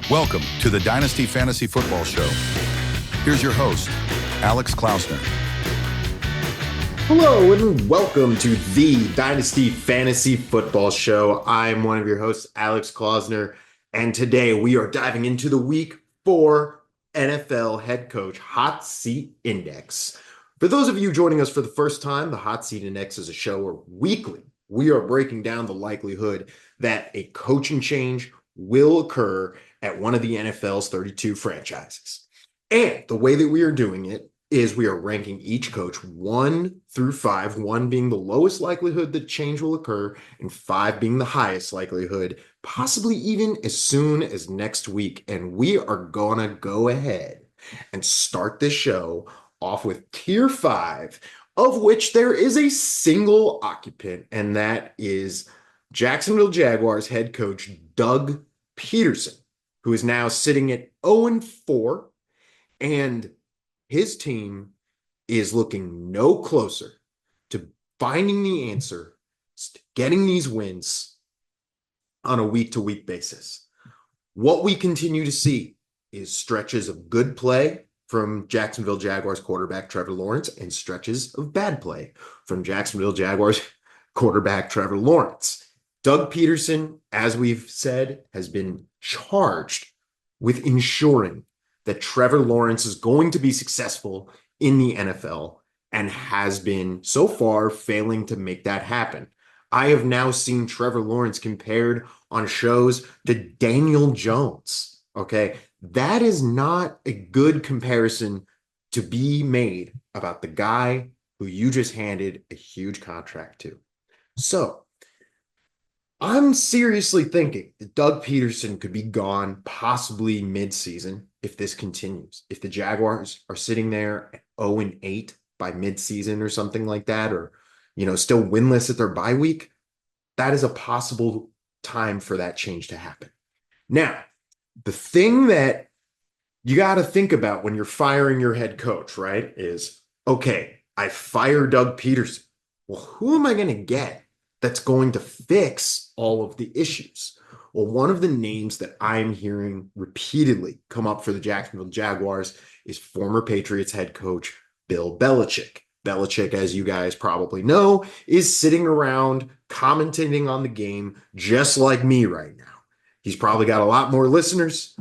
Welcome to the Dynasty Fantasy Football Show. Here's your host, Alex Klausner. Hello and welcome to the Dynasty Fantasy Football Show. I'm one of your hosts, Alex Klausner, and today we are diving into the Week 4 NFL Head Coach Hot Seat Index. For those of you joining us for the first time, the Hot Seat Index is a show where weekly we are breaking down the likelihood that a coaching change will occur at one of the NFL's 32 franchises. And the way that we are doing it is we are ranking each coach 1 through 5, 1 being the lowest likelihood that change will occur, and 5 being the highest likelihood, possibly even as soon as next week. And we are going to go ahead and start this show off with Tier 5, of which there is a single occupant, and that is Jacksonville Jaguars head coach Doug Peterson, who is now sitting at 0-4, and his team is looking no closer to finding the answer, to getting these wins on a week-to-week basis. What we continue to see is stretches of good play from Jacksonville Jaguars quarterback Trevor Lawrence and stretches of bad play from Jacksonville Jaguars quarterback Trevor Lawrence. Doug Peterson, as we've said, has been charged with ensuring that Trevor Lawrence is going to be successful in the NFL and has been so far failing to make that happen. I have now seen Trevor Lawrence compared on shows to Daniel Jones. Okay, that is not a good comparison to be made about the guy who you just handed a huge contract to. So I'm seriously thinking that Doug Peterson could be gone possibly mid-season if this continues. If the Jaguars are sitting there at 0-8 by mid-season or something like that, or, still winless at their bye week, that is a possible time for that change to happen. Now, the thing that you got to think about when you're firing your head coach, right, is, okay, I fire Doug Peterson. Well, who am I going to get that's going to fix all of the issues? Well, one of the names that I'm hearing repeatedly come up for the Jacksonville Jaguars is former Patriots head coach Bill Belichick. Belichick, as you guys probably know, is sitting around commentating on the game just like me right now. He's probably got a lot more listeners.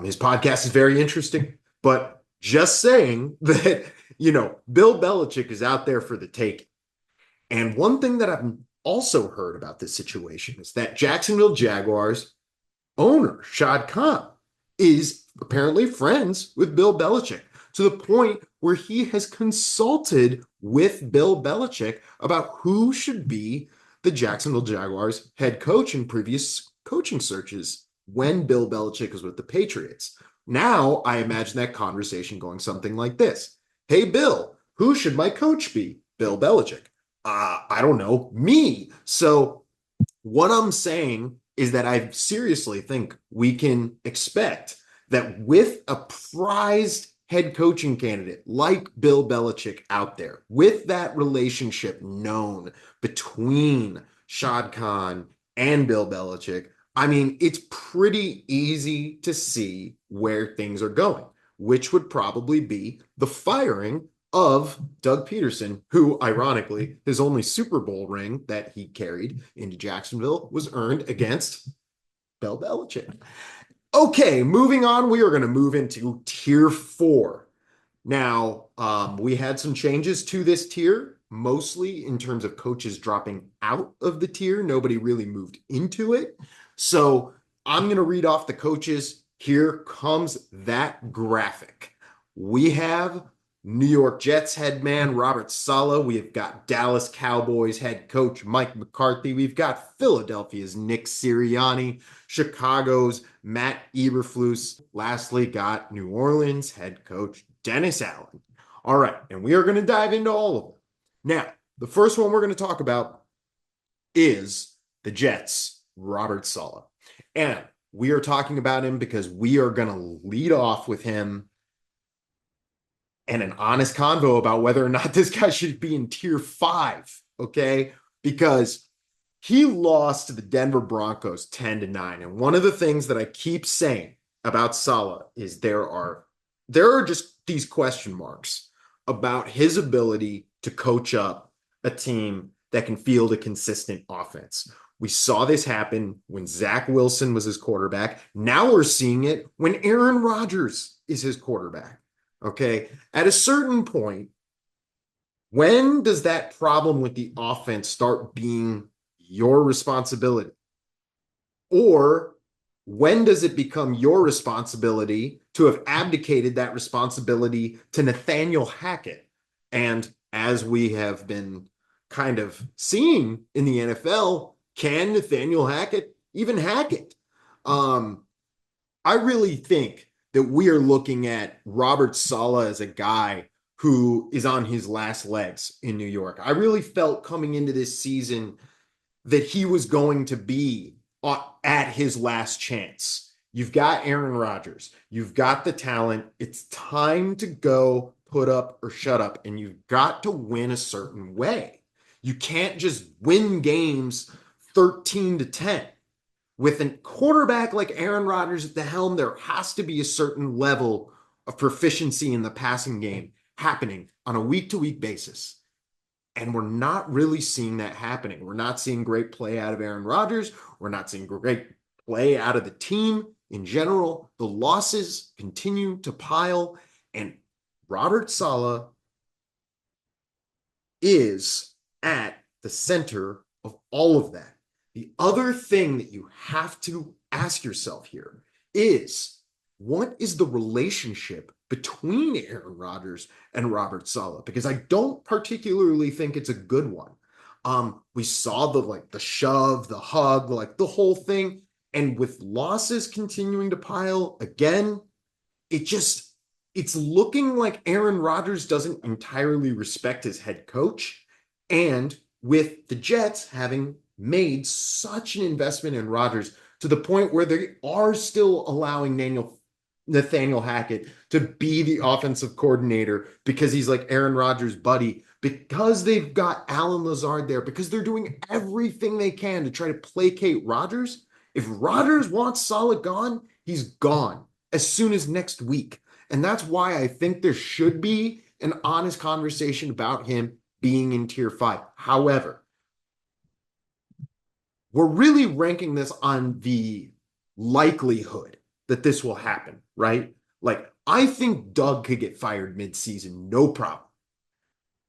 His podcast is very interesting, but just saying that, Bill Belichick is out there for the taking. And one thing that I've also heard about this situation is that Jacksonville Jaguars owner Shad Khan is apparently friends with Bill Belichick to the point where he has consulted with Bill Belichick about who should be the Jacksonville Jaguars head coach in previous coaching searches when Bill Belichick was with the Patriots. Now, I imagine that conversation going something like this. Hey, Bill, who should my coach be? Bill Belichick. I don't know, me. So what I'm saying is that I seriously think we can expect that with a prized head coaching candidate like Bill Belichick out there, with that relationship known between Shad Khan and Bill Belichick, it's pretty easy to see where things are going, which would probably be the firing of Doug Peterson, who, ironically, his only Super Bowl ring that he carried into Jacksonville was earned against Bill Belichick. Okay, moving on, we are going to move into Tier 4. Now, we had some changes to this tier, mostly in terms of coaches dropping out of the tier. Nobody really moved into it. So I'm going to read off the coaches. Here comes that graphic. We have New York Jets head man Robert Saleh. We've got Dallas Cowboys head coach Mike McCarthy. We've got Philadelphia's Nick Sirianni, Chicago's Matt Eberflus. Lastly, got New Orleans head coach Dennis Allen. All right, and we are going to dive into all of them. Now, the first one we're going to talk about is the Jets, Robert Saleh. And we are talking about him because we are going to lead off with him and an honest convo about whether or not this guy should be in Tier 5, okay? Because he lost to the Denver Broncos 10-9. And one of the things that I keep saying about Saleh is there are just these question marks about his ability to coach up a team that can field a consistent offense. We saw this happen when Zach Wilson was his quarterback. Now we're seeing it when Aaron Rodgers is his quarterback. Okay. At a certain point, when does that problem with the offense start being your responsibility? Or when does it become your responsibility to have abdicated that responsibility to Nathaniel Hackett? And as we have been kind of seeing in the NFL, can Nathaniel Hackett even hack it? I really think that we are looking at Robert Saleh as a guy who is on his last legs in New York. I really felt coming into this season that he was going to be at his last chance. You've got Aaron Rodgers. You've got the talent. It's time to go put up or shut up, and you've got to win a certain way. You can't just win games 13-10. With a quarterback like Aaron Rodgers at the helm, there has to be a certain level of proficiency in the passing game happening on a week-to-week basis. And we're not really seeing that happening. We're not seeing great play out of Aaron Rodgers. We're not seeing great play out of the team in general. The losses continue to pile, and Robert Saleh is at the center of all of that. The other thing that you have to ask yourself here is, what is the relationship between Aaron Rodgers and Robert Saleh? Because I don't particularly think it's a good one. We saw the shove, the hug, the whole thing. And with losses continuing to pile again, it's looking like Aaron Rodgers doesn't entirely respect his head coach. And with the Jets having made such an investment in Rodgers to the point where they are still allowing Nathaniel Hackett to be the offensive coordinator because he's like Aaron Rodgers' buddy, because they've got Alan Lazard there, because they're doing everything they can to try to placate Rodgers. If Rodgers wants Saleh gone, he's gone as soon as next week. And that's why I think there should be an honest conversation about him being in tier 5. However, we're really ranking this on the likelihood that this will happen, right? I think Doug could get fired mid-season, no problem.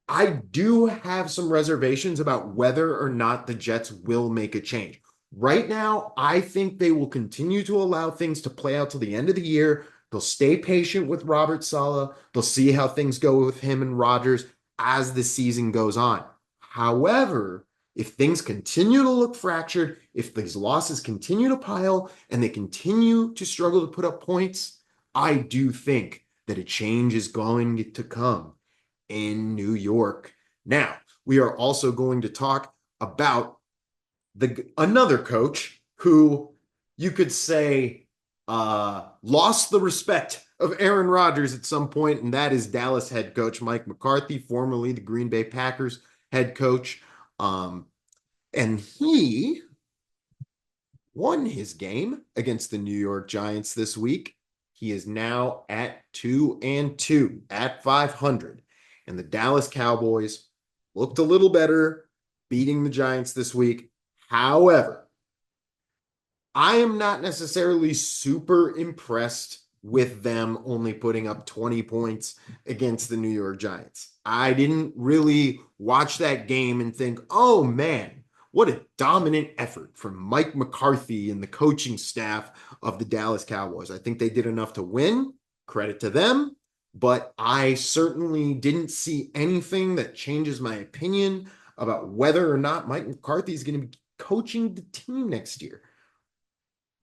I do have some reservations about whether or not the Jets will make a change. Right now, I think they will continue to allow things to play out till the end of the year. They'll stay patient with Robert Saleh. They'll see how things go with him and Rodgers as the season goes on. However, if things continue to look fractured, if these losses continue to pile and they continue to struggle to put up points, I do think that a change is going to come in New York. Now, we are also going to talk about another coach who you could say lost the respect of Aaron Rodgers at some point, and that is Dallas head coach Mike McCarthy, formerly the Green Bay Packers head coach. And he won his game against the New York Giants this week. He is now at 2-2 at 500. And the Dallas Cowboys looked a little better beating the Giants this week. However, I am not necessarily super impressed with them only putting up 20 points against the New York Giants. I didn't really watch that game and think, oh man, what a dominant effort from Mike McCarthy and the coaching staff of the Dallas Cowboys. I think they did enough to win. Credit to them. But I certainly didn't see anything that changes my opinion about whether or not Mike McCarthy is going to be coaching the team next year.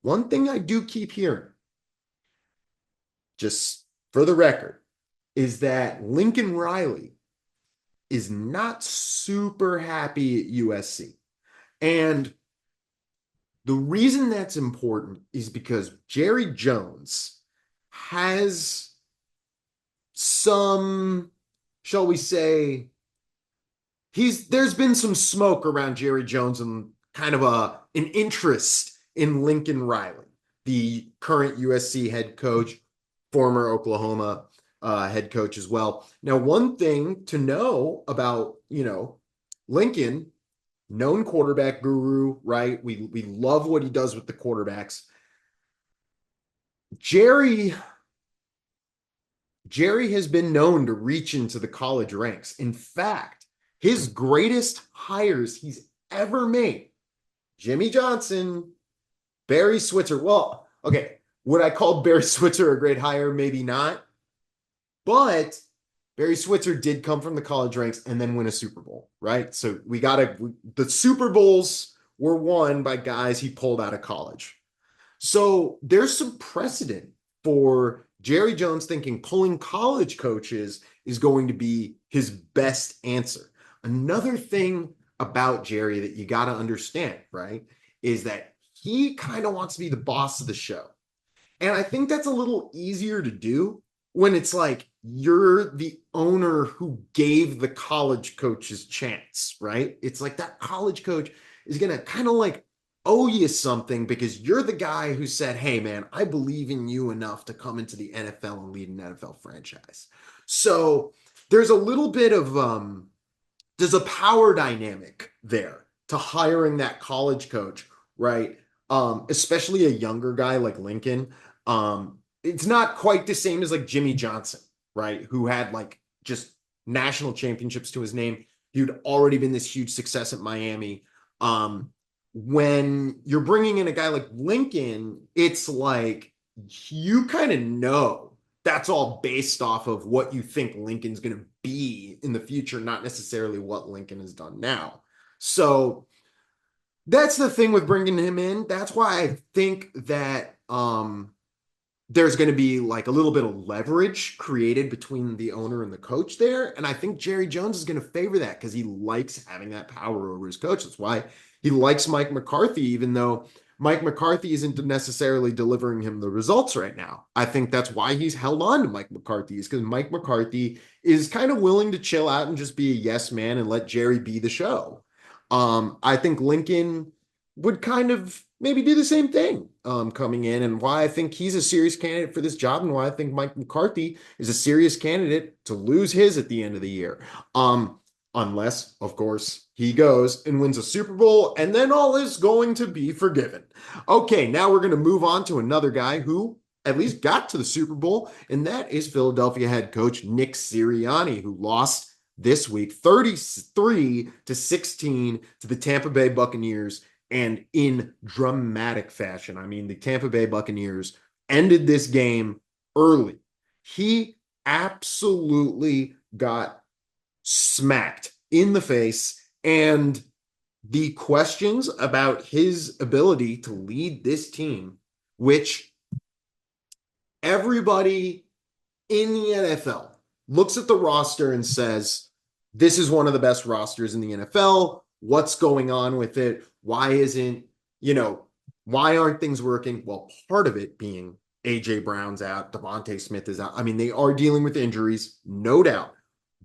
One thing I do keep hearing, just for the record, is that Lincoln Riley is not super happy at USC. And the reason that's important is because Jerry Jones has some, shall we say, there's been some smoke around Jerry Jones and kind of an interest in Lincoln Riley. the current USC head coach, former Oklahoma head coach as well. Now, one thing to know about, Lincoln, known quarterback guru, right? We love what he does with the quarterbacks. Jerry has been known to reach into the college ranks. In fact, his greatest hires he's ever made, Jimmy Johnson, Barry Switzer. Well, okay, would I call Barry Switzer a great hire? Maybe not. But Barry Switzer did come from the college ranks and then win a Super Bowl, right? So the Super Bowls were won by guys he pulled out of college. So there's some precedent for Jerry Jones thinking pulling college coaches is going to be his best answer. Another thing about Jerry that you got to understand, right, is that he kind of wants to be the boss of the show. And I think that's a little easier to do when it's like you're the owner who gave the college coach his chance, right? It's like that college coach is going to kind of like owe you something because you're the guy who said, hey, man, I believe in you enough to come into the NFL and lead an NFL franchise. So there's a little bit of there's a power dynamic there to hiring that college coach, right? Especially a younger guy like Lincoln. It's not quite the same as like Jimmy Johnson, right? Who had like just national championships to his name. He'd already been this huge success at Miami. When you're bringing in a guy like Lincoln, it's like you kind of know that's all based off of what you think Lincoln's going to be in the future, not necessarily what Lincoln has done now. So that's the thing with bringing him in. That's why I think that there's going to be like a little bit of leverage created between the owner and the coach there. And I think Jerry Jones is going to favor that because he likes having that power over his coach. That's why he likes Mike McCarthy, even though Mike McCarthy isn't necessarily delivering him the results right now. I think that's why he's held on to Mike McCarthy, is because Mike McCarthy is kind of willing to chill out and just be a yes man and let Jerry be the show. I think Lincoln would kind of maybe do the same thing coming in, and why I think he's a serious candidate for this job and why I think Mike McCarthy is a serious candidate to lose his at the end of the year. Unless, of course, he goes and wins a Super Bowl, and then all is going to be forgiven. Okay, now we're going to move on to another guy who at least got to the Super Bowl, and that is Philadelphia head coach Nick Sirianni, who lost this week 33-16 to the Tampa Bay Buccaneers, and in dramatic fashion. I mean, the Tampa Bay Buccaneers ended this game early. He absolutely got smacked in the face, and the questions about his ability to lead this team, which everybody in the NFL looks at the roster and says, this is one of the best rosters in the NFL. What's going on with it? Why aren't things working? Well, part of it being AJ Brown's out, Devontae Smith is out. I mean, they are dealing with injuries, no doubt.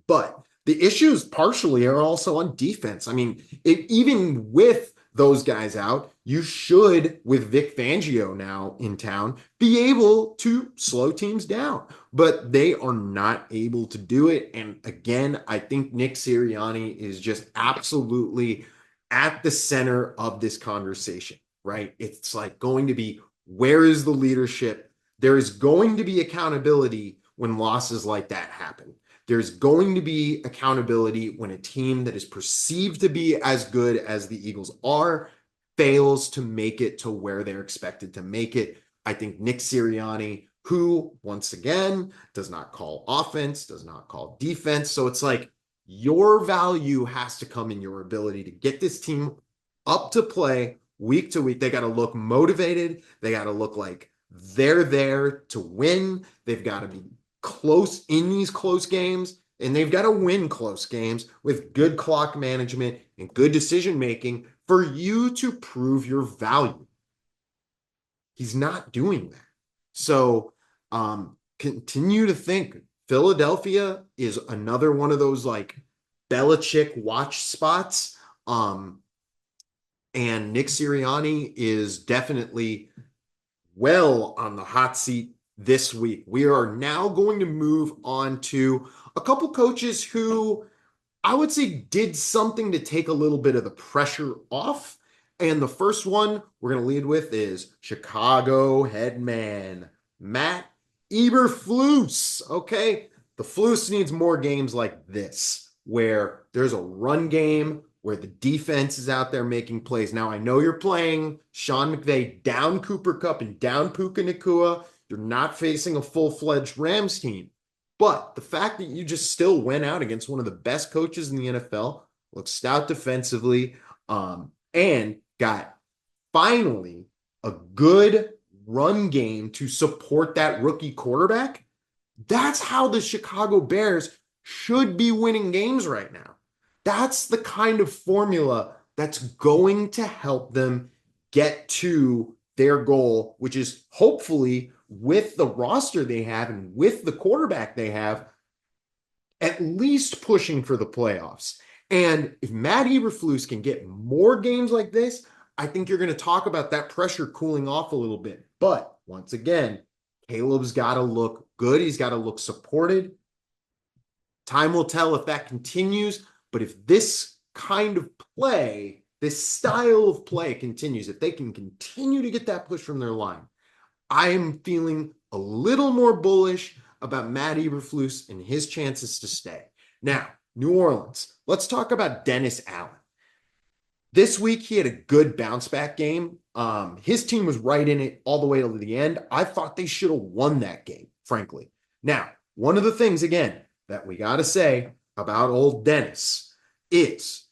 But the issues partially are also on defense. I mean, even with those guys out, you should, with Vic Fangio now in town, be able to slow teams down. But they are not able to do it. And again, I think Nick Sirianni is just absolutely at the center of this conversation, right? It's like going to be, where is the leadership? There is going to be accountability when losses like that happen. There's going to be accountability when a team that is perceived to be as good as the Eagles are fails to make it to where they're expected to make it. I think Nick Sirianni, who, once again, does not call offense, does not call defense. So it's like your value has to come in your ability to get this team up to play week to week. They got to look motivated. They got to look like they're there to win. They've got to be close in these close games, and they've got to win close games with good clock management and good decision making for you to prove your value. He's not doing that. So continue to think Philadelphia is another one of those like Belichick watch spots. And Nick Sirianni is definitely well on the hot seat this week. We are now going to move on to a couple coaches who I would say did something to take a little bit of the pressure off. And the first one we're going to lead with is Chicago head man, Matt Eberflus. Okay. The Flus needs more games like this, where there's a run game, where the defense is out there making plays. Now, I know you're playing Sean McVay down Cooper Kupp and down Puka Nacua. You're not facing a full-fledged Rams team. But the fact that you just still went out against one of the best coaches in the NFL, looked stout defensively, and got finally a good run game to support that rookie quarterback, that's how the Chicago Bears should be winning games right now. That's the kind of formula that's going to help them get to their goal, which is hopefully with the roster they have and with the quarterback they have, at least pushing for the playoffs. And if Matt Eberflus can get more games like this, I think you're going to talk about that pressure cooling off a little bit. But once again, Caleb's got to look good. He's got to look supported. Time will tell if that continues. But if this kind of play, this style of play continues, if they can continue to get that push from their line, I am feeling a little more bullish about Matt Eberflus and his chances to stay. Now, New Orleans, let's talk about Dennis Allen. This week, he had a good bounce back game. His team was right in it all the way to the end. I thought they should have won that game, frankly. Now, one of the things, again, that we got to say about old Dennis is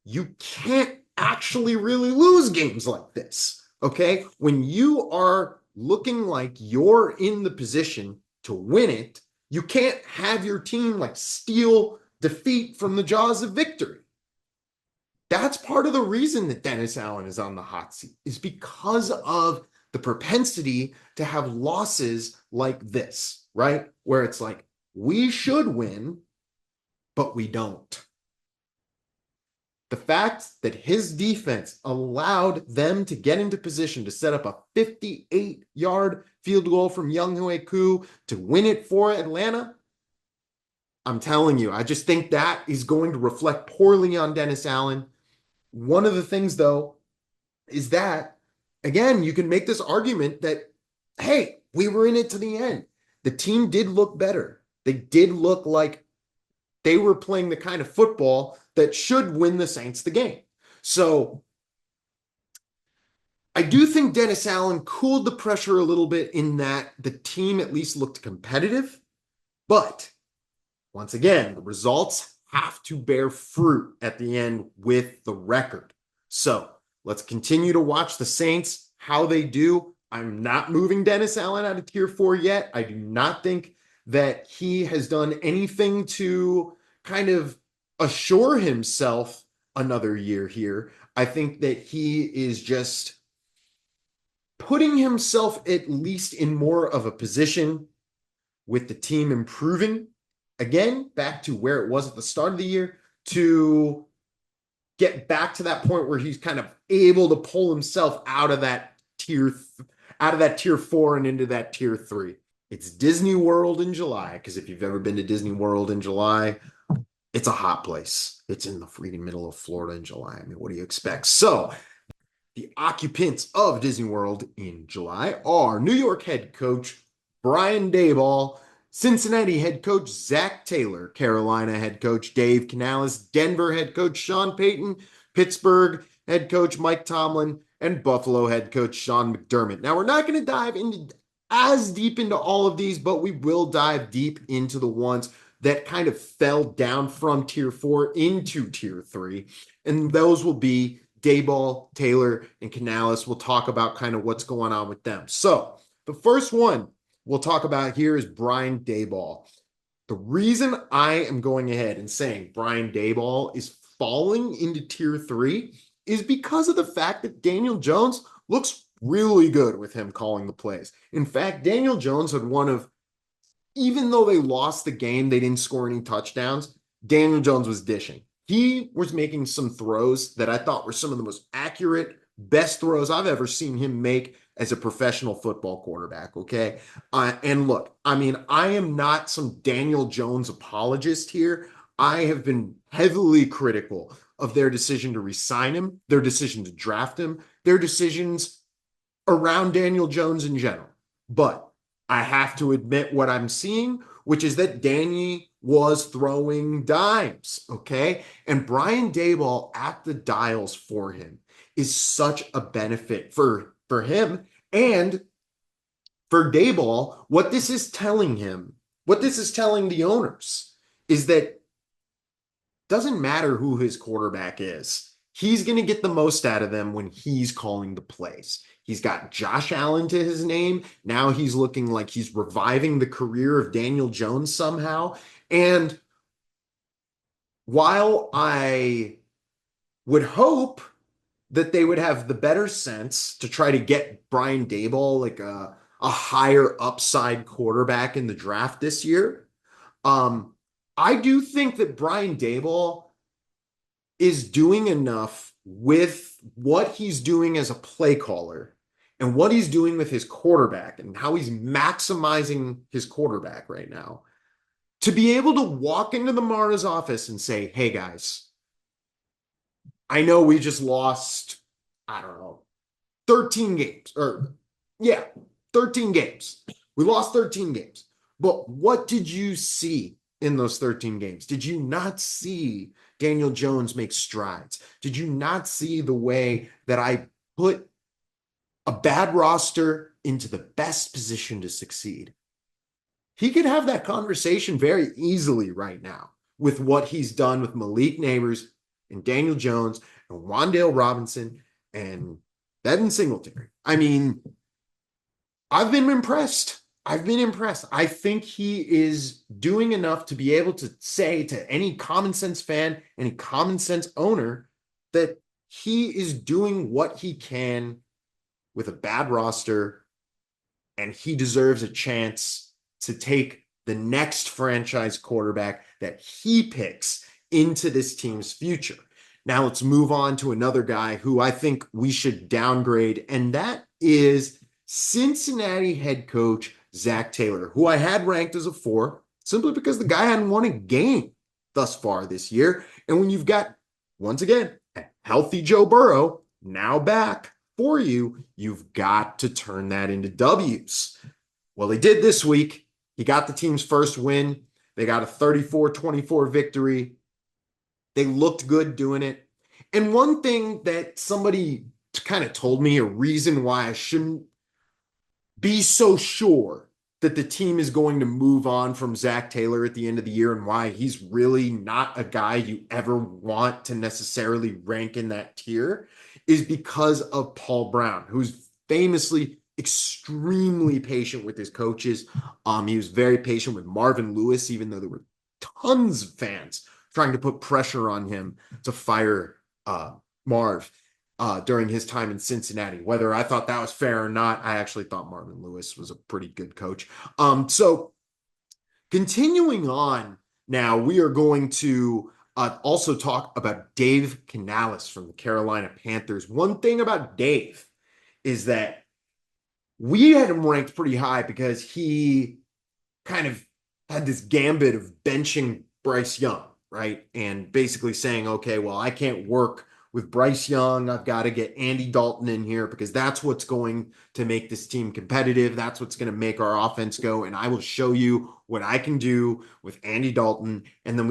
you can't actually really lose games like this, okay? When you are looking like you're in the position to win it, you can't have your team like steal defeat from the jaws of victory. That's part of the reason that Dennis Allen is on the hot seat, is because of the propensity to have losses like this, right? Where it's like, we should win, but we don't. The fact that his defense allowed them to get into position to set up a 58-yard field goal from Younghoe Koo to win it for Atlanta, I'm telling you, I just think that is going to reflect poorly on Dennis Allen. One of the things, though, is that, again, you can make this argument that, hey, we were in it to the end. The team did look better. They did look like they were playing the kind of football that should win the Saints the game. So I do think Dennis Allen cooled the pressure a little bit in that the team at least looked competitive. But once again, the results have to bear fruit at the end with the record. So let's continue to watch the Saints, how they do. I'm not moving Dennis Allen out of tier 4 yet. I do not think that he has done anything to kind of assure himself another year here. I think that he is just putting himself at least in more of a position with the team improving. Again, back to where it was at the start of the year, to get back to that point where he's kind of able to pull himself out of that tier 4 and into that tier 3. It's Disney World in July, because if you've ever been to Disney World in July, it's a hot place. It's in the freaking middle of Florida in July. I mean, what do you expect? So the occupants of Disney World in July are New York head coach Brian Daboll, Cincinnati head coach Zach Taylor, Carolina head coach Dave Canales, Denver head coach Sean Payton, Pittsburgh head coach Mike Tomlin, and Buffalo head coach Sean McDermott. Now, we're not going to dive as deep into all of these, but we will dive deep into the ones that kind of fell down from tier 4 into tier 3. And those will be Daboll, Taylor, and Canales. We'll talk about kind of what's going on with them. So the first one we'll talk about here is Brian Daboll. The reason I am going ahead and saying Brian Daboll is falling into tier 3 is because of the fact that Daniel Jones looks really good with him calling the plays. In fact, Daniel Jones had even though they lost the game, they didn't score any touchdowns, Daniel Jones was dishing. He was making some throws that I thought were some of the most accurate best throws I've ever seen him make as a professional football quarterback. Okay. And look, I mean, I am not some Daniel Jones apologist here. I have been heavily critical of their decision to resign him, their decision to draft him, their decisions around Daniel Jones in general. But I have to admit what I'm seeing, which is that Danny was throwing dimes, okay? And Brian Daboll at the dials for him is such a benefit for him and for Daboll. What this is telling him, what this is telling the owners is that doesn't matter who his quarterback is. He's going to get the most out of them when he's calling the plays. He's got Josh Allen to his name. Now he's looking like he's reviving the career of Daniel Jones somehow. And while I would hope that they would have the better sense to try to get Brian Daboll like a higher upside quarterback in the draft this year, I do think that Brian Daboll is doing enough with what he's doing as a play caller and what he's doing with his quarterback and how he's maximizing his quarterback right now to be able to walk into the Mara's office and say, hey guys, I know we just lost, I don't know, 13 games or 13 games. We lost 13 games. But what did you see in those 13 games? Did you not see Daniel Jones make strides? Did you not see the way that I put a bad roster into the best position to succeed? He could have that conversation very easily right now with what he's done with Malik Neighbors and Daniel Jones and Wan'Dale Robinson and Devin Singletary. I mean, I've been impressed. I think he is doing enough to be able to say to any common sense fan, any common sense owner, that he is doing what he can with a bad roster, and he deserves a chance to take the next franchise quarterback that he picks into this team's future. Now let's move on to another guy who I think we should downgrade, and that is Cincinnati head coach Zach Taylor, who I had ranked as a 4, simply because the guy hadn't won a game thus far this year. And when you've got, once again, a healthy Joe Burrow now back for you, you've got to turn that into W's. Well, he did this week. He got the team's first win. They got a 34-24 victory. They looked good doing it. And one thing that somebody kind of told me, a reason why I shouldn't be so sure that the team is going to move on from Zach Taylor at the end of the year and why he's really not a guy you ever want to necessarily rank in that tier is because of Paul Brown, who's famously extremely patient with his coaches. He was very patient with Marvin Lewis, even though there were tons of fans trying to put pressure on him to fire Marv during his time in Cincinnati. Whether I thought that was fair or not, I actually thought Marvin Lewis was a pretty good coach. So continuing on now, we are going to also talk about Dave Canales from the Carolina Panthers. One thing about Dave is that we had him ranked pretty high because he kind of had this gambit of benching Bryce Young, right? And basically saying, okay, well, I can't work with Bryce Young. I've got to get Andy Dalton in here because that's what's going to make this team competitive. That's what's going to make our offense go. And I will show you what I can do with Andy Dalton. And then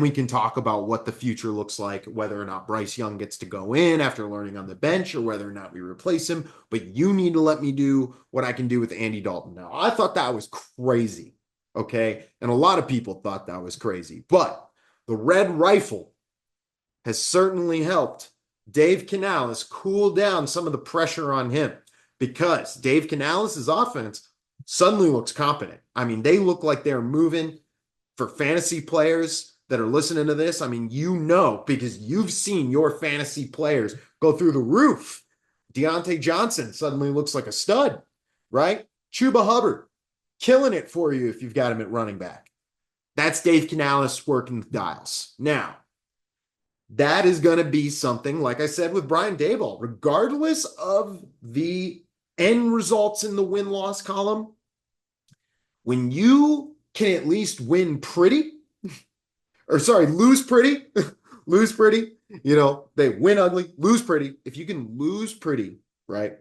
we can talk about what the future looks like, whether or not Bryce Young gets to go in after learning on the bench or whether or not we replace him. But you need to let me do what I can do with Andy Dalton. Now, I thought that was crazy. Okay. And a lot of people thought that was crazy, but the red rifle has certainly helped Dave Canales cool down some of the pressure on him because Dave Canales' offense suddenly looks competent. I mean, they look like they're moving. For fantasy players that are listening to this, I mean, you know, because you've seen your fantasy players go through the roof. Deontay Johnson suddenly looks like a stud, right? Chuba Hubbard, killing it for you if you've got him at running back. That's Dave Canales working the dials. Now, that is going to be something, like I said with Brian Daboll, regardless of the end results in the win-loss column, when you can at least win pretty, or sorry, lose pretty, lose pretty, they win ugly, lose pretty. If you can lose pretty, right,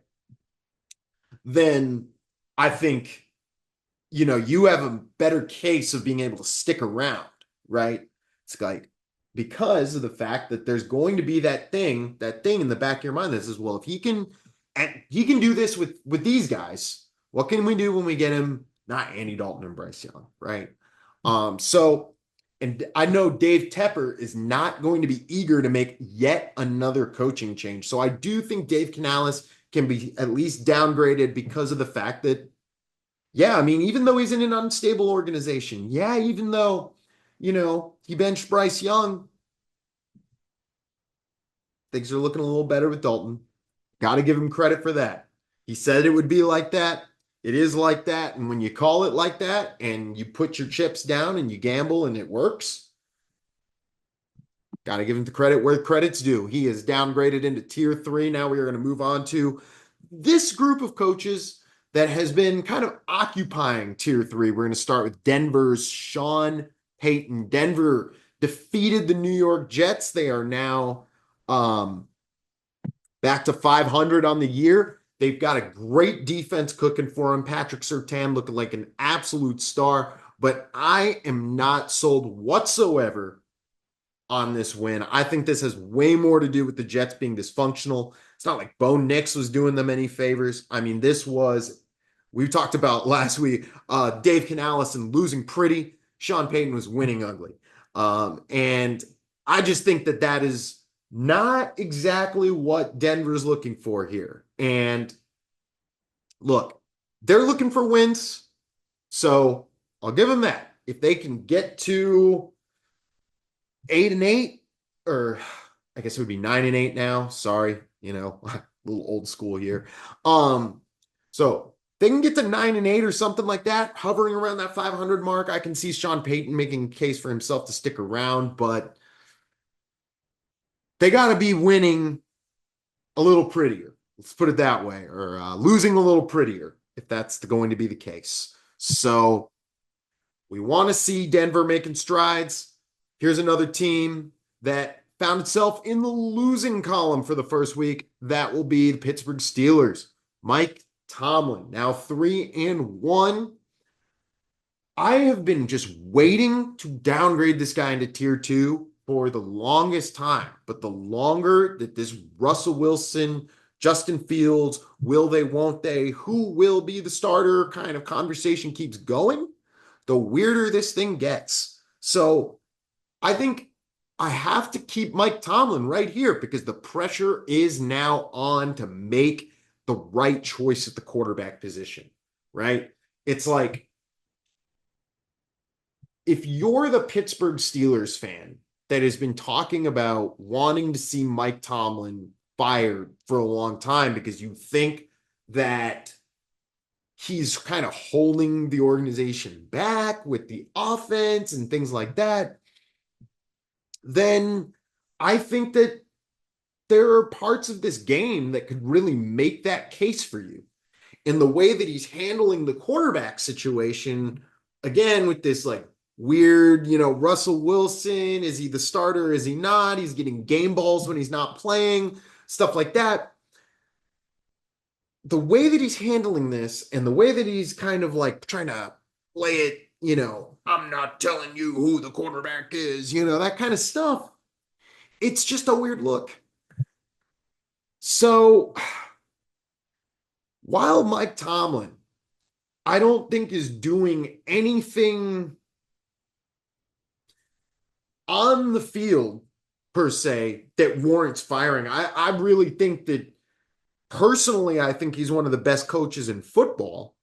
then I think, you have a better case of being able to stick around, right? It's like, because of the fact that there's going to be that thing in the back of your mind that says, well, if he can do this with these guys, what can we do when we get him? Not Andy Dalton and Bryce Young, right? And I know Dave Tepper is not going to be eager to make yet another coaching change. So I do think Dave Canales can be at least downgraded because of the fact that, yeah, I mean, even though he's in an unstable organization, yeah, even though, he benched Bryce Young, things are looking a little better with Dalton. Got to give him credit for that. He said it would be like that. It is like that. And when you call it like that and you put your chips down and you gamble and it works, got to give him the credit where credit's due. He is downgraded into tier 3. Now we are going to move on to this group of coaches that has been kind of occupying tier 3. We're going to start with Denver's Sean Payton. Denver defeated the New York Jets. They are now back to 500 on the year. They've got a great defense cooking for him. Patrick Surtain looking like an absolute star, but I am not sold whatsoever on this win. I think this has way more to do with the Jets being dysfunctional. It's not like Bo Nix was doing them any favors. I mean, we talked about last week, Dave Canales and losing pretty. Sean Payton was winning ugly. And I just think that is not exactly what Denver's looking for here. And look, they're looking for wins. So I'll give them that. If they can get to 8-8, or I guess it would be 9-8 now. Sorry, a little old school here. So they can get to 9-8 or something like that, hovering around that 500 mark. I can see Sean Payton making a case for himself to stick around, but they got to be winning a little prettier. Let's put it that way, or losing a little prettier, if that's going to be the case. So we want to see Denver making strides. Here's another team that found itself in the losing column for the first week. That will be the Pittsburgh Steelers. Mike Tomlin, now 3-1. I have been just waiting to downgrade this guy into tier 2 for the longest time. But the longer that this Russell Wilson, Justin Fields, will they, won't they, who will be the starter kind of conversation keeps going, the weirder this thing gets. So I think I have to keep Mike Tomlin right here because the pressure is now on to make the right choice at the quarterback position, right? It's like, if you're the Pittsburgh Steelers fan that has been talking about wanting to see Mike Tomlin fired for a long time because you think that he's kind of holding the organization back with the offense and things like that, then I think that there are parts of this game that could really make that case for you. In the way that he's handling the quarterback situation, again, with this like weird, Russell Wilson, is he the starter? Is he not? He's getting game balls when he's not playing, stuff like that. The way that he's handling this and the way that he's kind of like trying to play it, I'm not telling you who the quarterback is, that kind of stuff. It's just a weird look. So while Mike Tomlin, I don't think is doing anything on the field per se that warrants firing, I really think that personally, I think he's one of the best coaches in football.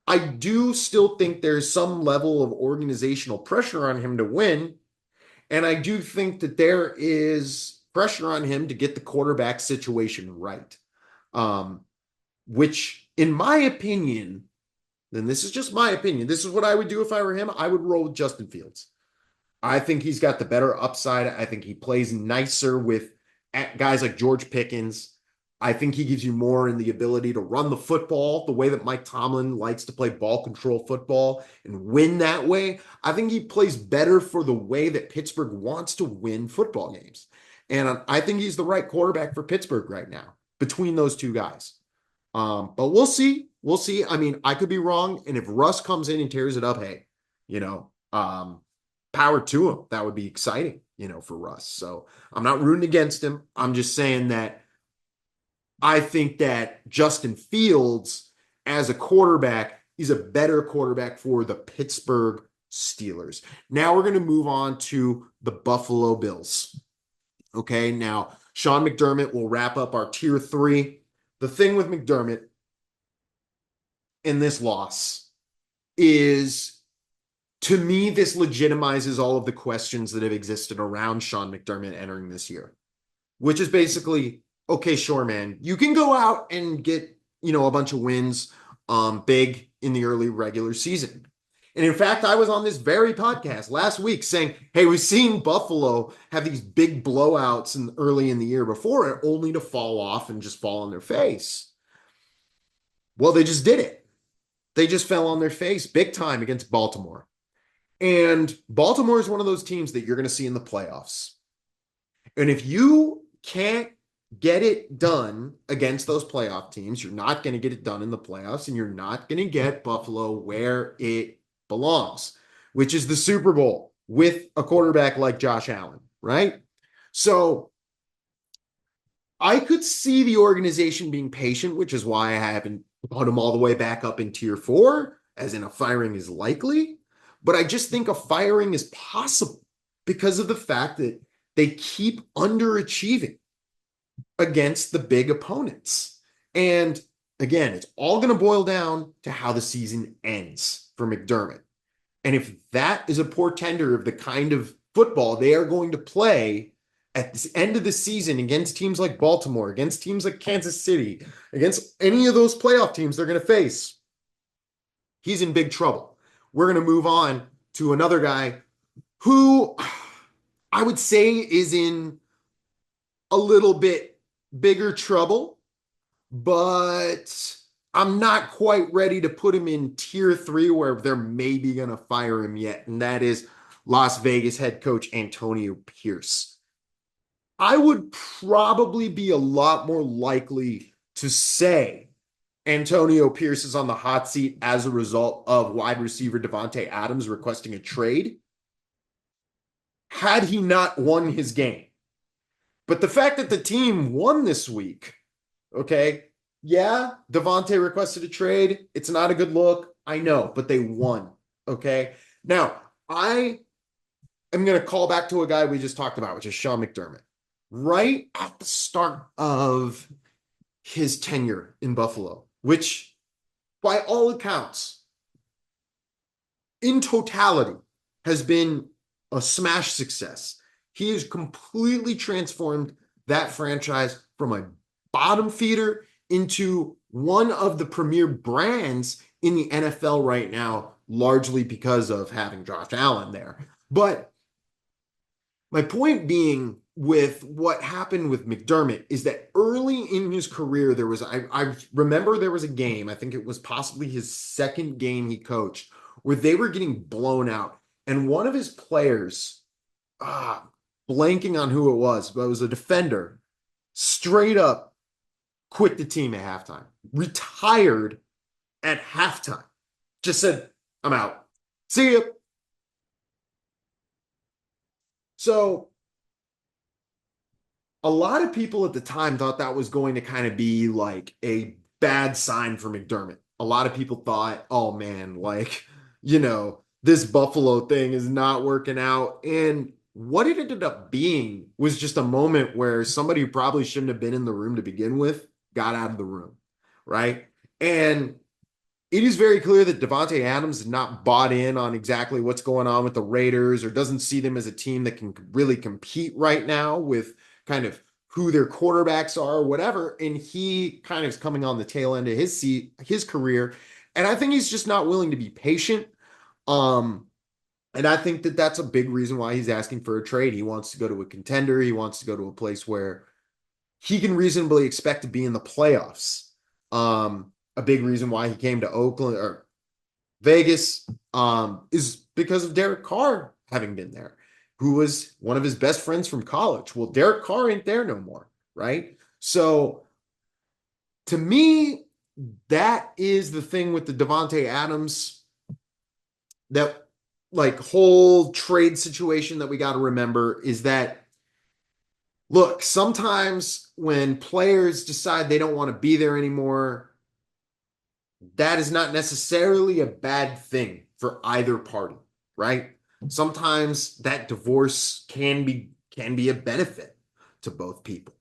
I do still think there's some level of organizational pressure on him to win. And I do think that there is pressure on him to get the quarterback situation right. Which, in my opinion, and this is just my opinion, this is what I would do if I were him. I would roll with Justin Fields. I think he's got the better upside. I think he plays nicer with guys like George Pickens. I think he gives you more in the ability to run the football the way that Mike Tomlin likes to play ball control football and win that way. I think he plays better for the way that Pittsburgh wants to win football games. And I think he's the right quarterback for Pittsburgh right now between those two guys. But we'll see. We'll see. I mean, I could be wrong. And if Russ comes in and tears it up, hey, you know, power to him. That would be exciting, for Russ. So I'm not rooting against him. I'm just saying that I think that Justin Fields, as a quarterback, is a better quarterback for the Pittsburgh Steelers. Now we're going to move on to the Buffalo Bills. Okay, now Sean McDermott will wrap up our tier 3. The thing with McDermott in this loss is, to me, this legitimizes all of the questions that have existed around Sean McDermott entering this year, which is basically, okay, sure, man, you can go out and get, a bunch of wins big in the early regular season. And in fact, I was on this very podcast last week saying, hey, we've seen Buffalo have these big blowouts early in the year before, only to fall off and just fall on their face. Well, they just did it. They just fell on their face big time against Baltimore. And Baltimore is one of those teams that you're going to see in the playoffs. And if you can't get it done against those playoff teams, you're not going to get it done in the playoffs, and you're not going to get Buffalo where it belongs, which is the Super Bowl with a quarterback like Josh Allen, right? So I could see the organization being patient, which is why I haven't put them all the way back up in tier 4, as in a firing is likely. But I just think a firing is possible because of the fact that they keep underachieving against the big opponents. And again, it's all going to boil down to how the season ends for McDermott. And if that is a portender of the kind of football they are going to play at the end of the season against teams like Baltimore, against teams like Kansas City, against any of those playoff teams they're going to face, he's in big trouble. We're going to move on to another guy who I would say is in a little bit bigger trouble, but I'm not quite ready to put him in tier 3 where they're maybe going to fire him yet. And that is Las Vegas head coach Antonio Pierce. I would probably be a lot more likely to say Antonio Pierce is on the hot seat as a result of wide receiver Davante Adams requesting a trade, had he not won his game. But the fact that the team won this week, okay, yeah, Davante requested a trade. It's not a good look. I know, but they won, okay? Now, I am going to call back to a guy we just talked about, which is Sean McDermott. Right at the start of his tenure in Buffalo, which by all accounts, in totality, has been a smash success. He has completely transformed that franchise from a bottom feeder into one of the premier brands in the NFL right now, largely because of having Josh Allen there. But my point being with what happened with McDermott is that early in his career, there was, I remember there was a game, I think it was possibly his second game he coached, where they were getting blown out. And one of his players, blanking on who it was, but it was a defender, straight up quit the team at halftime, retired at halftime, just said, I'm out. See ya. So a lot of people at the time thought that was going to kind of be like a bad sign for McDermott. A lot of people thought, oh man, this Buffalo thing is not working out. And what it ended up being was just a moment where somebody who probably shouldn't have been in the room to begin with got out of the room, right? And it is very clear that Davante Adams is not bought in on exactly what's going on with the Raiders, or doesn't see them as a team that can really compete right now with kind of who their quarterbacks are or whatever. And he kind of is coming on the tail end of his career. And I think he's just not willing to be patient. And I think that that's a big reason why he's asking for a trade. He wants to go to a contender. He wants to go to a place where he can reasonably expect to be in the playoffs. A big reason why he came to Oakland or Vegas is because of Derek Carr having been there, who was one of his best friends from college. Well, Derek Carr ain't there no more, right? So to me, that is the thing with the Davante Adams, that like whole trade situation that we got to remember is that, look, sometimes when players decide they don't want to be there anymore, that is not necessarily a bad thing for either party, right? Sometimes that divorce can be a benefit to both people.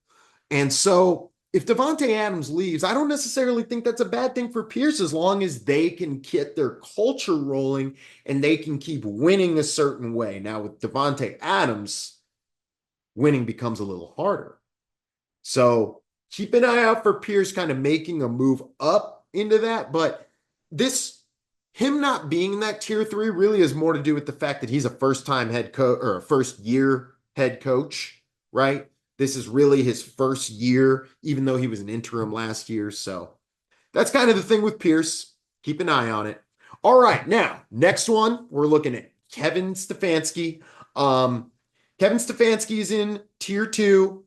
And so if Davante Adams leaves, I don't necessarily think that's a bad thing for Pierce as long as they can get their culture rolling and they can keep winning a certain way. Now with Davante Adams, winning becomes a little harder. So keep an eye out for Pierce kind of making a move up into that. But him not being in that tier 3 really has more to do with the fact that he's a first-time head coach or a first-year head coach, right? This is really his first year, even though he was an interim last year. So that's kind of the thing with Pierce. Keep an eye on it. All right, now, next one, we're looking at Kevin Stefanski. Kevin Stefanski is in tier 2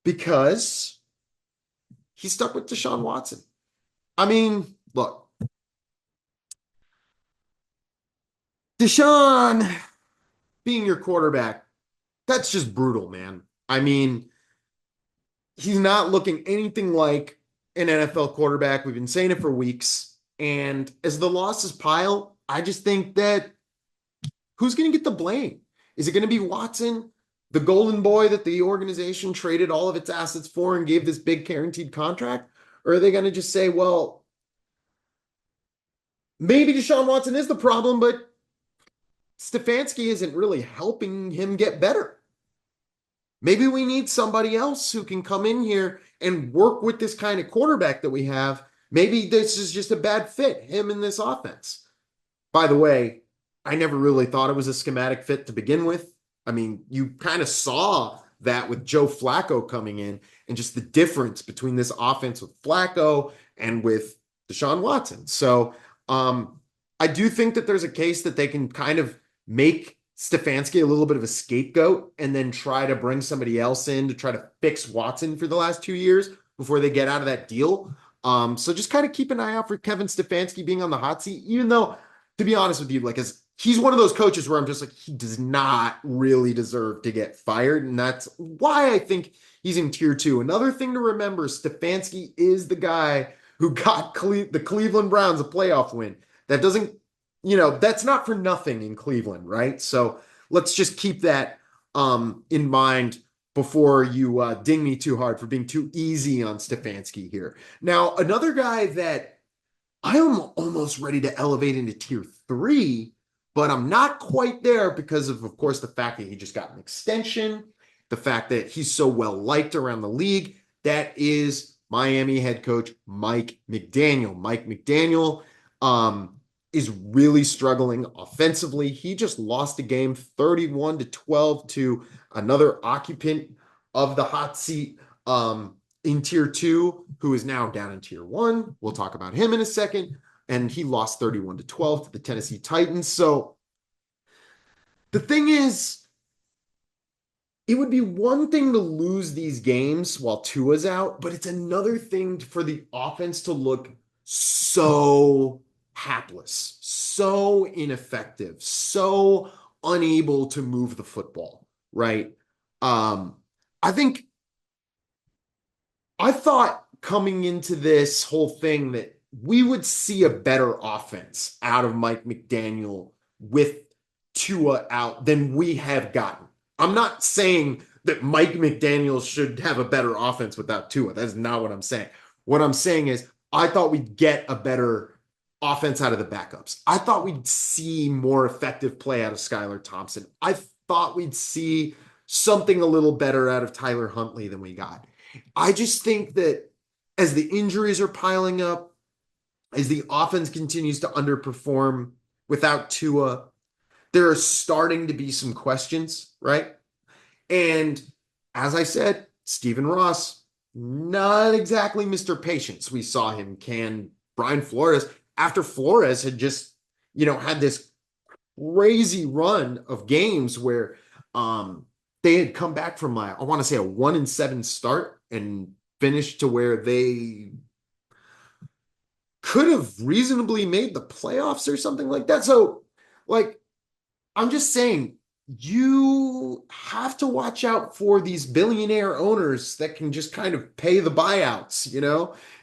because he's stuck with Deshaun Watson. I mean, look, Deshaun being your quarterback, that's just brutal, man. I mean, he's not looking anything like an NFL quarterback. We've been saying it for weeks. And as the losses pile, I just think that who's going to get the blame? Is it going to be Watson, the golden boy that the organization traded all of its assets for and gave this big guaranteed contract? Or are they going to just say, well, maybe Deshaun Watson is the problem, but Stefanski isn't really helping him get better? Maybe we need somebody else who can come in here and work with this kind of quarterback that we have. Maybe this is just a bad fit, him in this offense. By the way, I never really thought it was a schematic fit to begin with. I mean, you kind of saw that with Joe Flacco coming in and just the difference between this offense with Flacco and with Deshaun Watson. So I do think that there's a case that they can kind of make Stefanski a little bit of a scapegoat and then try to bring somebody else in to try to fix Watson for the last 2 years before they get out of that deal. So just kind of keep an eye out for Kevin Stefanski being on the hot seat, even though, to be honest with you, like he's one of those coaches where I'm just like, he does not really deserve to get fired. And that's why I think he's in tier 2. Another thing to remember, Stefanski is the guy who got the Cleveland Browns a playoff win. That doesn't, that's not for nothing in Cleveland, right? So let's just keep that in mind before you ding me too hard for being too easy on Stefanski here. Now, another guy that I am almost ready to elevate into tier 3, but I'm not quite there because of course, the fact that he just got an extension, the fact that he's so well liked around the league. That is Miami head coach Mike McDaniel. Mike McDaniel is really struggling offensively. He just lost a game 31-12 to another occupant of the hot seat in tier 2, who is now down in tier 1. We'll talk about him in a second. And he lost 31-12 to the Tennessee Titans. So the thing is, it would be one thing to lose these games while Tua's out, but it's another thing for the offense to look so hapless, so ineffective, so unable to move the football, right? I thought coming into this whole thing that we would see a better offense out of Mike McDaniel with Tua out than we have gotten. I'm not saying that Mike McDaniel should have a better offense without Tua. That's not what I'm saying. What I'm saying is I thought we'd get a better offense out of the backups. I thought we'd see more effective play out of Skylar Thompson. I thought we'd see something a little better out of Tyler Huntley than we got. I just think that as the injuries are piling up, as the offense continues to underperform, without Tua. There are starting to be some questions, right? And as I said, Stephen Ross, not exactly Mr. Patience. We saw him can Brian Flores after Flores had just, had this crazy run of games where they had come back from I want to say a 1-7 start and finished to where they could have reasonably made the playoffs or something like that. So, like, I'm just saying, you have to watch out for these billionaire owners that can just kind of pay the buyouts,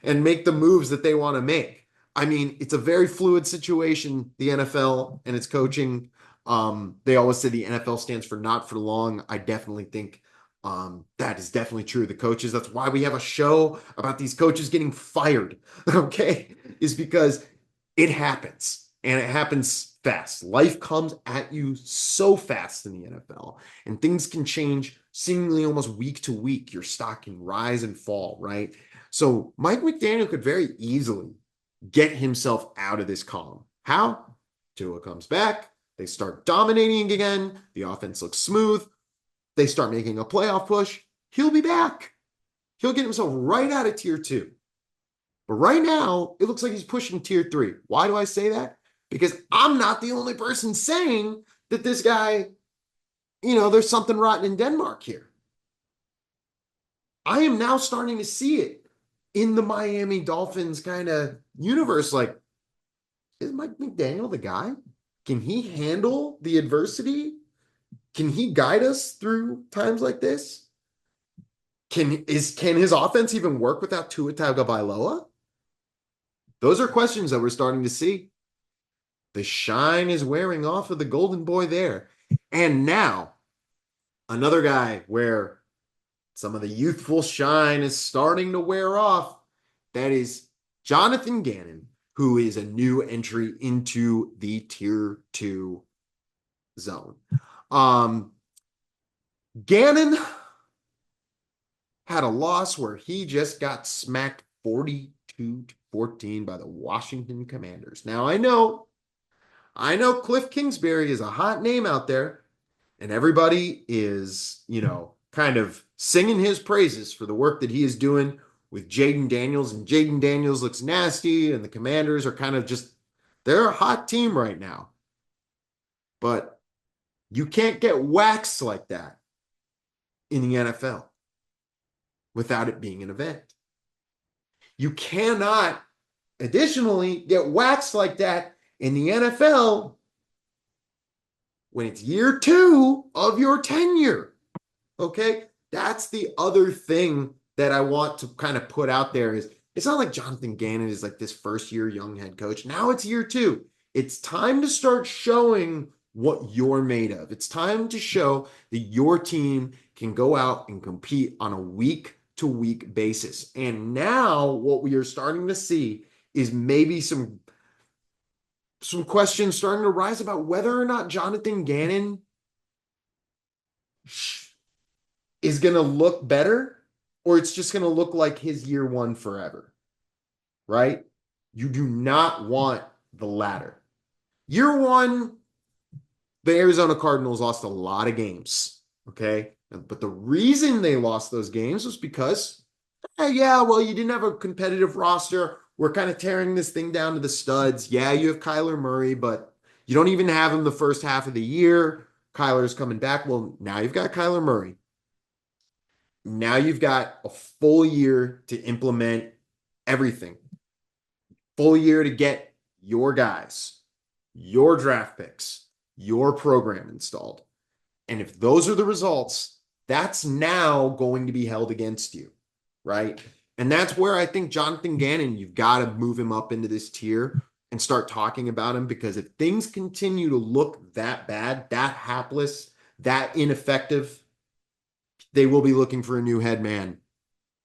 and make the moves that they want to make. I mean, it's a very fluid situation, the NFL and its coaching. They always say the NFL stands for not for long. I definitely think that is definitely true. The coaches, that's why we have a show about these coaches getting fired, okay? Is because it happens and it happens fast. Life comes at you so fast in the NFL, and things can change seemingly almost week to week. Your stock can rise and fall, right? So Mike McDaniel could very easily get himself out of this column. How? Tua comes back. They start dominating again. The offense looks smooth. They start making a playoff push. He'll be back. He'll get himself right out of tier 2. But right now, it looks like he's pushing tier 3. Why do I say that? Because I'm not the only person saying that this guy, there's something rotten in Denmark here. I am now starting to see it in the Miami Dolphins kind of universe. Like, is Mike McDaniel the guy? Can he handle the adversity? Can he guide us through times like this? Can his offense even work without Tua Tagovailoa? Those are questions that we're starting to see. The shine is wearing off of the golden boy there. And now, another guy where some of the youthful shine is starting to wear off. That is Jonathan Gannon, who is a new entry into the tier 2 zone. Gannon had a loss where he just got smacked 42-14 by the Washington Commanders. Now, I know Cliff Kingsbury is a hot name out there, and everybody is, kind of singing his praises for the work that he is doing with Jaden Daniels, and Jaden Daniels looks nasty, and the Commanders are kind of they're a hot team right now. But you can't get waxed like that in the NFL without it being an event. You cannot, additionally, get waxed like that in the NFL when it's year 2 of your tenure. Okay? That's the other thing that I want to kind of put out there is it's not like Jonathan Gannon is like this first year young head coach. Now it's year 2. It's time to start showing what you're made of. It's time to show that your team can go out and compete on a week-to-week basis. And now what we are starting to see is maybe some questions starting to rise about whether or not Jonathan Gannon is going to look better, or it's just going to look like his year 1 forever, right? You do not want the latter. Year 1, the Arizona Cardinals lost a lot of games, okay? But the reason they lost those games was because, you didn't have a competitive roster. We're kind of tearing this thing down to the studs. Yeah, you have Kyler Murray, but you don't even have him the first half of the year. Kyler's coming back. Well, now you've got Kyler Murray. Now you've got a full year to implement everything. Full year to get your guys, your draft picks, your program installed. And if those are the results, that's now going to be held against you, right? And that's where I think Jonathan Gannon, you've got to move him up into this tier and start talking about him, because if things continue to look that bad, that hapless, that ineffective, they will be looking for a new head man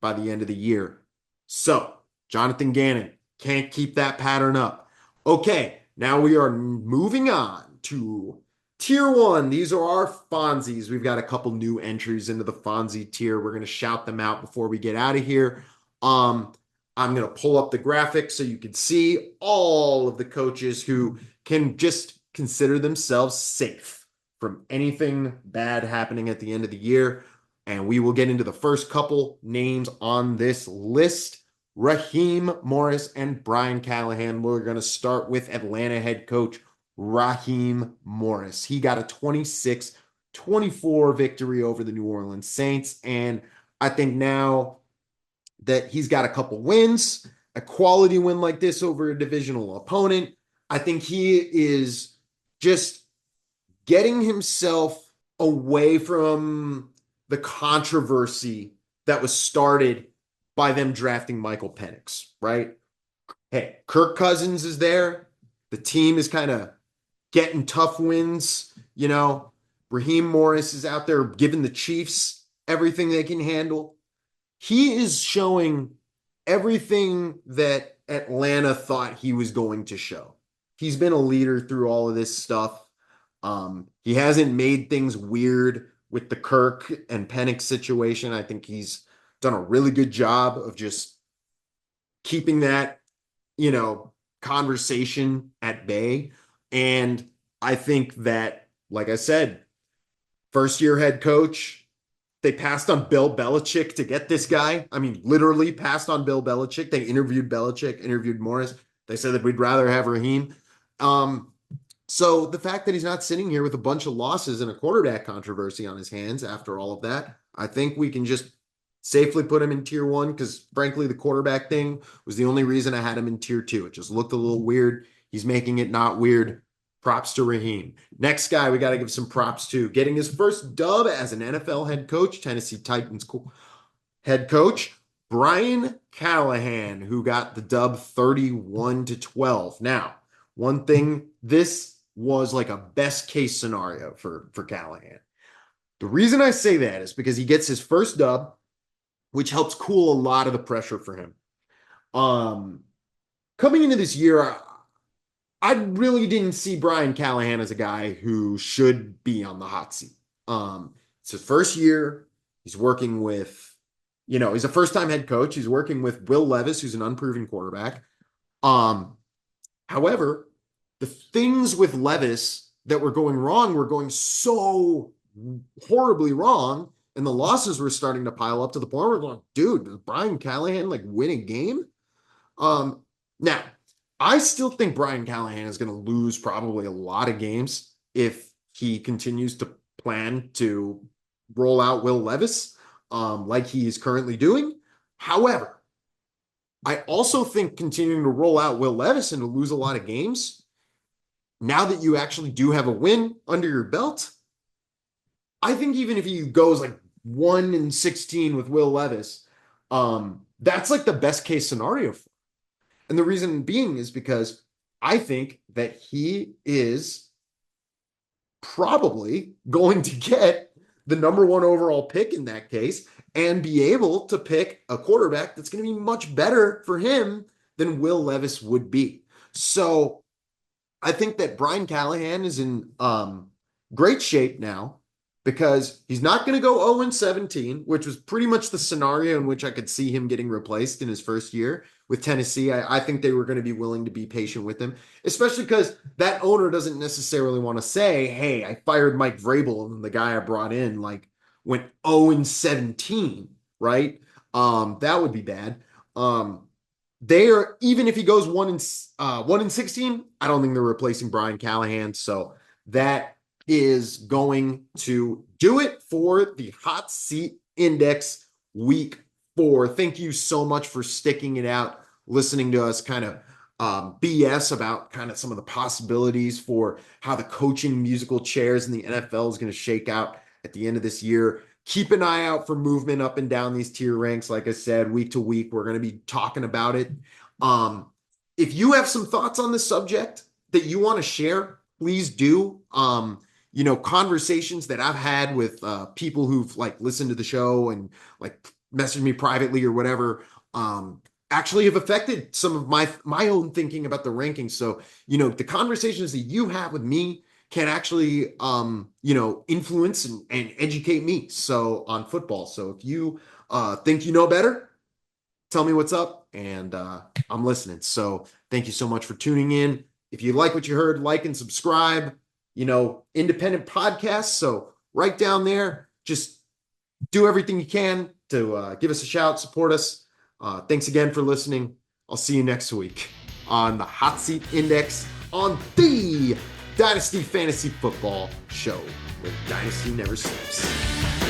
by the end of the year. So, Jonathan Gannon can't keep that pattern up. Okay, now we are moving on to tier 1. These are our Fonzies. We've got a couple new entries into the Fonzie tier. We're going to shout them out before we get out of here. I'm going to pull up the graphic so you can see all of the coaches who can just consider themselves safe from anything bad happening at the end of the year. And we will get into the first couple names on this list. Raheem Morris and Brian Callahan. We're going to start with Atlanta head coach Raheem Morris. He got a 26-24 victory over the New Orleans Saints. And I think now that he's got a couple wins, a quality win like this over a divisional opponent, I think he is just getting himself away from the controversy that was started by them drafting Michael Penix, right? Hey, Kirk Cousins is there. The team is kind of getting tough wins. Raheem Morris is out there giving the Chiefs everything they can handle. He is showing everything that Atlanta thought he was going to show. He's been a leader through all of this stuff. He hasn't made things weird with the Kirk and Penix situation. I think he's done a really good job of just keeping that, conversation at bay. And I think that, like I said, first year head coach, they passed on Bill Belichick to get this guy. I mean, literally passed on Bill Belichick. They interviewed Belichick, interviewed Morris. They said that we'd rather have Raheem. So the fact that he's not sitting here with a bunch of losses and a quarterback controversy on his hands after all of that, I think we can just safely put him in tier 1 because, frankly, the quarterback thing was the only reason I had him in tier 2. It just looked a little weird. He's making it not weird. Props to Raheem. Next guy we got to give some props to. Getting his first dub as an NFL head coach, Tennessee Titans head coach, Brian Callahan, who got the dub 31-12. Now, one thing, this was like a best case scenario for Callahan. The reason I say that is because he gets his first dub, which helps cool a lot of the pressure for him. Coming into this year, I really didn't see Brian Callahan as a guy who should be on the hot seat. It's his first year. He's working with, he's a first-time head coach. He's working with Will Levis, who's an unproven quarterback. However, the things with Levis that were going wrong were going so horribly wrong, and the losses were starting to pile up to the point where we're going, dude, does Brian Callahan win a game? Now, I still think Brian Callahan is going to lose probably a lot of games if he continues to plan to roll out Will Levis like he is currently doing. However, I also think continuing to roll out Will Levis and to lose a lot of games, now that you actually do have a win under your belt, I think even if he goes 1-16 with Will Levis, that's the best case scenario for him. And the reason being is because I think that he is probably going to get the number 1 overall pick in that case and be able to pick a quarterback that's going to be much better for him than Will Levis would be. So I think that Brian Callahan is in great shape now because he's not going to go 0-17, which was pretty much the scenario in which I could see him getting replaced in his first year with Tennessee. I think they were going to be willing to be patient with him, especially because that owner doesn't necessarily want to say, hey, I fired Mike Vrabel and the guy I brought in went 0-17, right? That would be bad. Even if he goes 1-16, I don't think they're replacing Brian Callahan. So that is going to do it for the Hot Seat Index Week 4. Thank you so much for sticking it out, listening to us kind of BS about kind of some of the possibilities for how the coaching musical chairs in the NFL is going to shake out at the end of this year. Keep an eye out for movement up and down these tier ranks. Like I said, week to week, we're going to be talking about it. If you have some thoughts on this subject that you want to share, please do. Conversations that I've had with people who've listened to the show and messaged me privately or whatever, actually have affected some of my own thinking about the rankings. So, the conversations that you have with me can actually, influence and educate me on football. So if you think you know better, tell me what's up and I'm listening. So thank you so much for tuning in. If you like what you heard, like and subscribe. Independent podcasts. So right down there, just do everything you can to give us a shout, support us. Thanks again for listening. I'll see you next week on the Hot Seat Index on the Dynasty Fantasy Football Show, where Dynasty never sleeps.